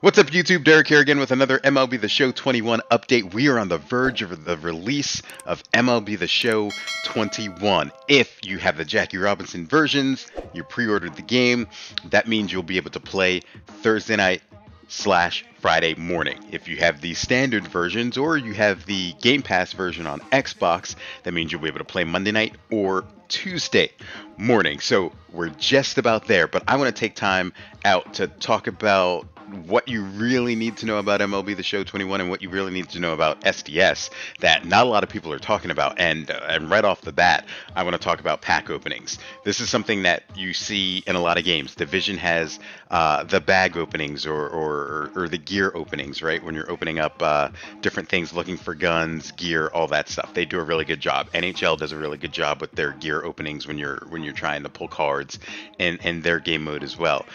What's up, YouTube? Derek here again with another MLB The Show 21 update. We are on the verge of the release of MLB The Show 21. If you have the Jackie Robinson versions, you pre-ordered the game, that means you'll be able to play Thursday night / Friday morning. If you have the standard versions or you have the Game Pass version on Xbox, that means you'll be able to play Monday night or Tuesday morning. So we're just about there, but I want to take time out to talk about what you really need to know about MLB The Show 21 and what you really need to know about SDS that not a lot of people are talking about. And right off the bat, I want to talk about pack openings. This is something that you see in a lot of games. Division has the bag openings or the gear openings, right? When you're opening up different things, looking for guns, gear, all that stuff. They do a really good job. NHL does a really good job with their gear openings when you're trying to pull cards in their game mode as well.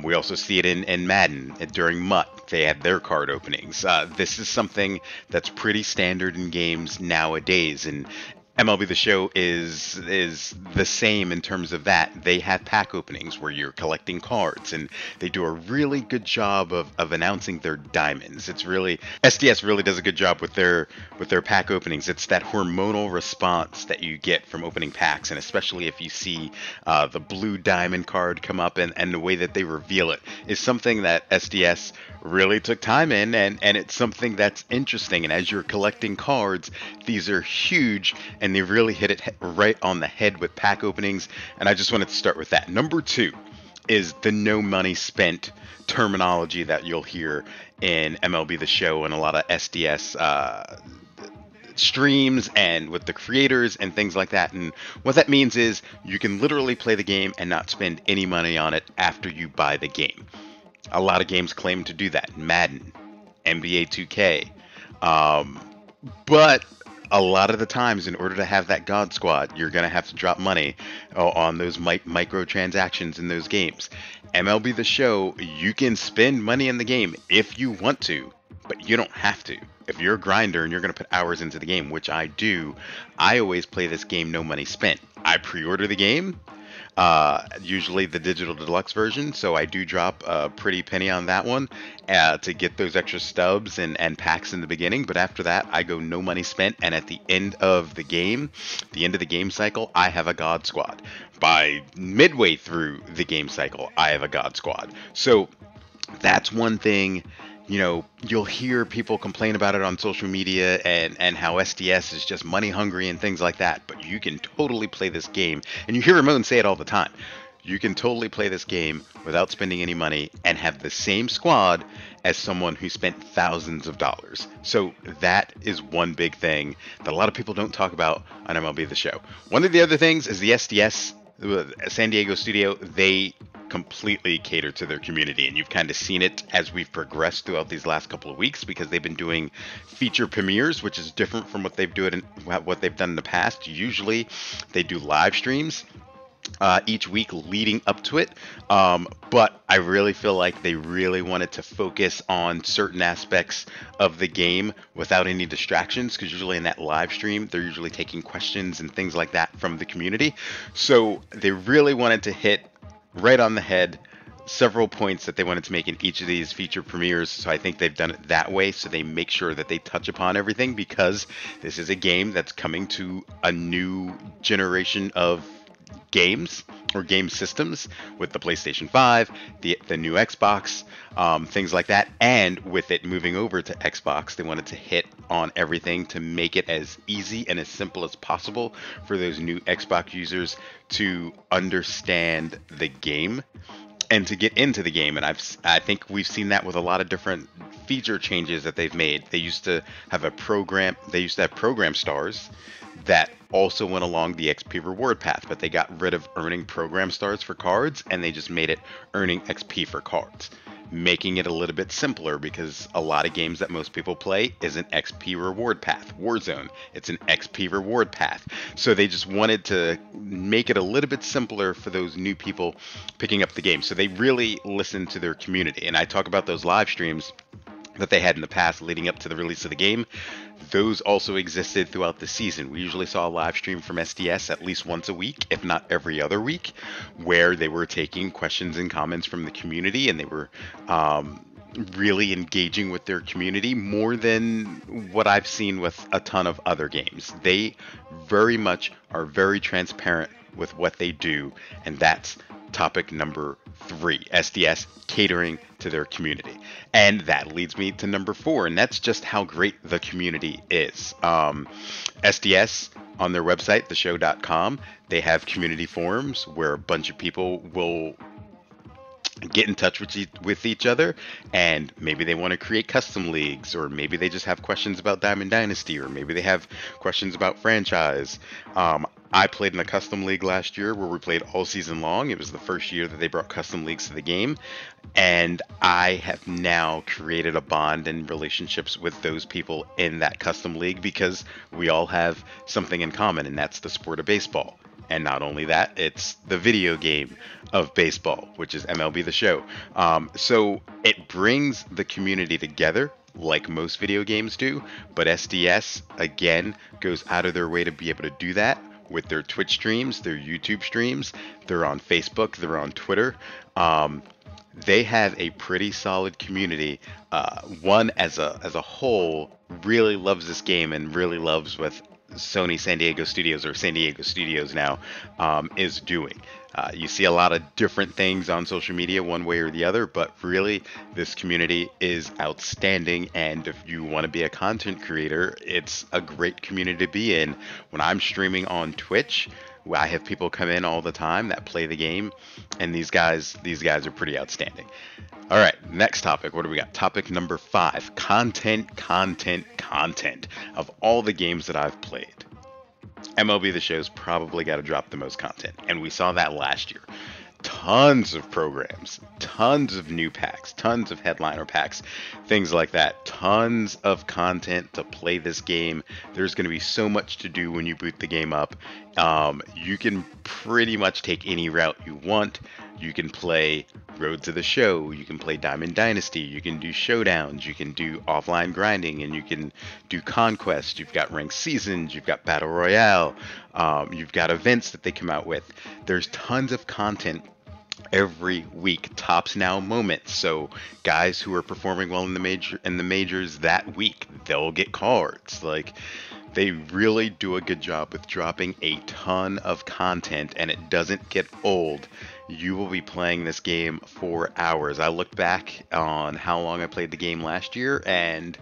We also see it in Madden. During MUT, they have their card openings. This is something that's pretty standard in games nowadays, and MLB The Show is the same in terms of that. They have pack openings where you're collecting cards, and they do a really good job of announcing their diamonds. It's really SDS really does a good job with their pack openings. It's that hormonal response that you get from opening packs, and especially if you see the blue diamond card come up and the way that they reveal it is something that SDS really took time in, and it's something that's interesting. And as you're collecting cards, these are huge, and they really hit it right on the head with pack openings. And I just wanted to start with that. Number two is the no money spent terminology that you'll hear in MLB The Show and a lot of SDS streams and with the creators and things like that. And what that means is you can literally play the game and not spend any money on it after you buy the game. A lot of games claim to do that. Madden, NBA 2K. But a lot of the times, in order to have that God Squad, you're going to have to drop money on those microtransactions in those games. MLB The Show, you can spend money in the game if you want to, but you don't have to. If you're a grinder and you're going to put hours into the game, which I do, I always play this game no money spent. I pre-order the game. Usually the digital deluxe version, so I do drop a pretty penny on that one to get those extra stubs and packs in the beginning. But after that, I go no money spent, and at the end of the game cycle, I have a God Squad. By midway through the game cycle, I have a God Squad. So that's one thing. You know, you'll hear people complain about it on social media and how SDS is just money hungry and things like that. But you can totally play this game. And you hear Ramon say it all the time. You can totally play this game without spending any money and have the same squad as someone who spent thousands of dollars. So that is one big thing that a lot of people don't talk about on MLB The Show. One of the other things is the SDS San Diego studio. They completely cater to their community, and you've kind of seen it as we've progressed throughout these last couple of weeks, because they've been doing feature premieres, which is different from what they've done in the past. Usually they do live streams each week leading up to it, but I really feel like they really wanted to focus on certain aspects of the game without any distractions, because usually in that live stream they're usually taking questions and things like that from the community. So they really wanted to hit right on the head several points that they wanted to make in each of these feature premieres. So I think they've done it that way, so they make sure that they touch upon everything, because this is a game that's coming to a new generation of games or game systems with the PlayStation 5, the new Xbox, things like that. And with it moving over to Xbox, they wanted to hit on everything to make it as easy and as simple as possible for those new Xbox users to understand the game and to get into the game. And I think we've seen that with a lot of different feature changes that they've made. They used to have program stars that also went along the XP reward path, but they got rid of earning program stars for cards, and they just made it earning XP for cards, making it a little bit simpler, because a lot of games that most people play is an XP reward path. Warzone, it's an XP reward path. So they just wanted to make it a little bit simpler for those new people picking up the game. So they really listened to their community. And I talk about those live streams that they had in the past leading up to the release of the game. Those also existed throughout the season. We usually saw a live stream from SDS at least once a week, if not every other week, where they were taking questions and comments from the community, and they were really engaging with their community more than what I've seen with a ton of other games. They very much are very transparent with what they do, and that's topic number 3, SDS catering to their community. And that leads me to number 4, and that's just how great the community is. SDS on their website, theshow.com, they have community forums where a bunch of people will get in touch with each other, and maybe they want to create custom leagues, or maybe they just have questions about Diamond Dynasty, or maybe they have questions about franchise. I played in a custom league last year where we played all season long. It was the first year that they brought custom leagues to the game, and I have now created a bond and relationships with those people in that custom league because we all have something in common, and that's the sport of baseball. And not only that, it's the video game of baseball, which is MLB The Show. So it brings the community together like most video games do, but SDS, again, goes out of their way to be able to do that with their Twitch streams, their YouTube streams. They're on Facebook, they're on Twitter. They have a pretty solid community. One as a whole really loves this game and really loves what Sony San Diego Studios, or San Diego Studios now, is doing. You see a lot of different things on social media one way or the other, but really this community is outstanding, and if you want to be a content creator, it's a great community to be in. When I'm streaming on Twitch, I have people come in all the time that play the game, and these guys are pretty outstanding. All right, next topic. What do we got? Topic number 5, content. Of all the games that I've played, MLB The Show's probably got to drop the most content, and we saw that last year. Tons of programs, tons of new packs, tons of headliner packs, things like that. Tons of content to play this game. There's going to be so much to do when you boot the game up. You can pretty much take any route you want. You can play Road to the Show, you can play Diamond Dynasty, you can do showdowns, you can do offline grinding, and you can do conquest. You've got ranked seasons, you've got battle royale, you've got events that they come out with. There's tons of content every week. Tops now moments. So guys who are performing well in the majors that week, they'll get cards. Like, they really do a good job with dropping a ton of content, and it doesn't get old. You will be playing this game for hours. I looked back on how long I played the game last year, and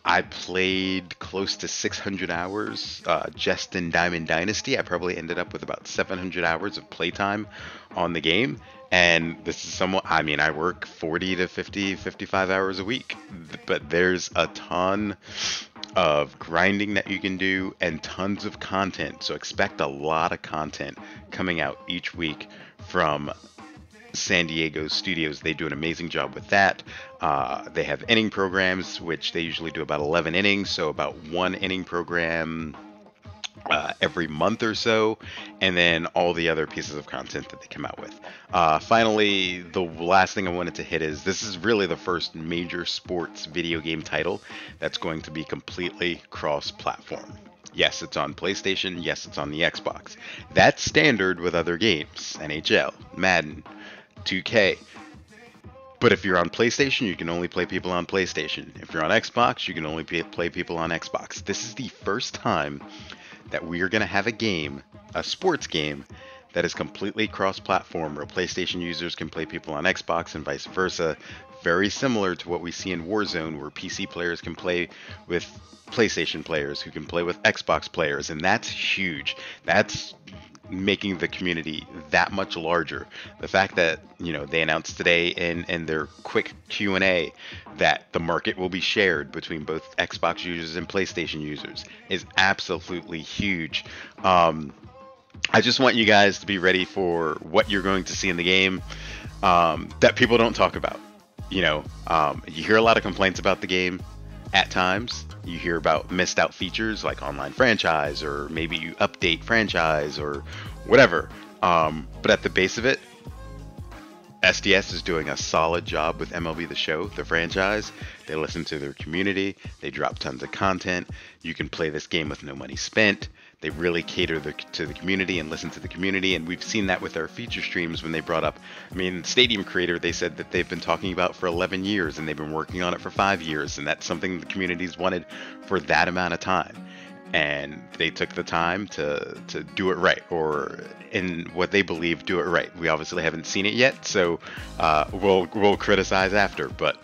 I played close to 600 hours just in Diamond Dynasty. I probably ended up with about 700 hours of playtime on the game. And this is somewhat, I mean, I work 40 to 50, 55 hours a week, but there's a ton of grinding that you can do and tons of content. So expect a lot of content coming out each week from San Diego Studios. They do an amazing job with that. They have inning programs, which they usually do about 11 innings, so about 1 inning program every month or so, and then all the other pieces of content that they come out with. Finally, the last thing I wanted to hit is this is really the first major sports video game title that's going to be completely cross-platform. Yes, it's on PlayStation. Yes, it's on the Xbox. That's standard with other games, NHL, Madden, 2K. But if you're on PlayStation, you can only play people on PlayStation. If you're on Xbox, you can only play people on Xbox. This is the first time that we are going to have a game, a sports game, that is completely cross-platform, where PlayStation users can play people on Xbox and vice versa. Very similar to what we see in Warzone, where PC players can play with PlayStation players who can play with Xbox players, and that's huge. That's making the community that much larger. The fact that, you know, they announced today in their quick Q&A that the market will be shared between both Xbox users and PlayStation users is absolutely huge. I just want you guys to be ready for what you're going to see in the game that people don't talk about. You know, you hear a lot of complaints about the game at times. You hear about missed out features like online franchise, or maybe you update franchise or whatever. But at the base of it, SDS is doing a solid job with MLB The Show, the franchise. They listen to their community. They drop tons of content. You can play this game with no money spent. They really cater to the community and listen to the community, and we've seen that with our feature streams when they brought up, I mean, Stadium Creator, they said that they've been talking about for 11 years, and they've been working on it for 5 years, and that's something the community's wanted for that amount of time. And they took the time to do it right, or in what they believe, do it right. We obviously haven't seen it yet, so we'll criticize after, but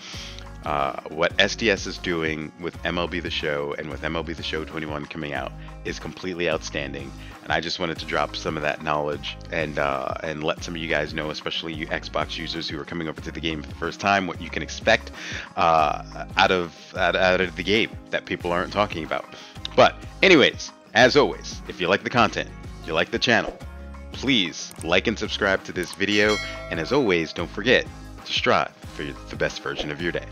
what SDS is doing with MLB The Show and with MLB The Show 21 coming out is completely outstanding. And I just wanted to drop some of that knowledge and let some of you guys know, especially you Xbox users who are coming over to the game for the first time, what you can expect out of the game that people aren't talking about. But anyways, as always, if you like the content, you like the channel, please like and subscribe to this video. And as always, don't forget to strive for the best version of your day.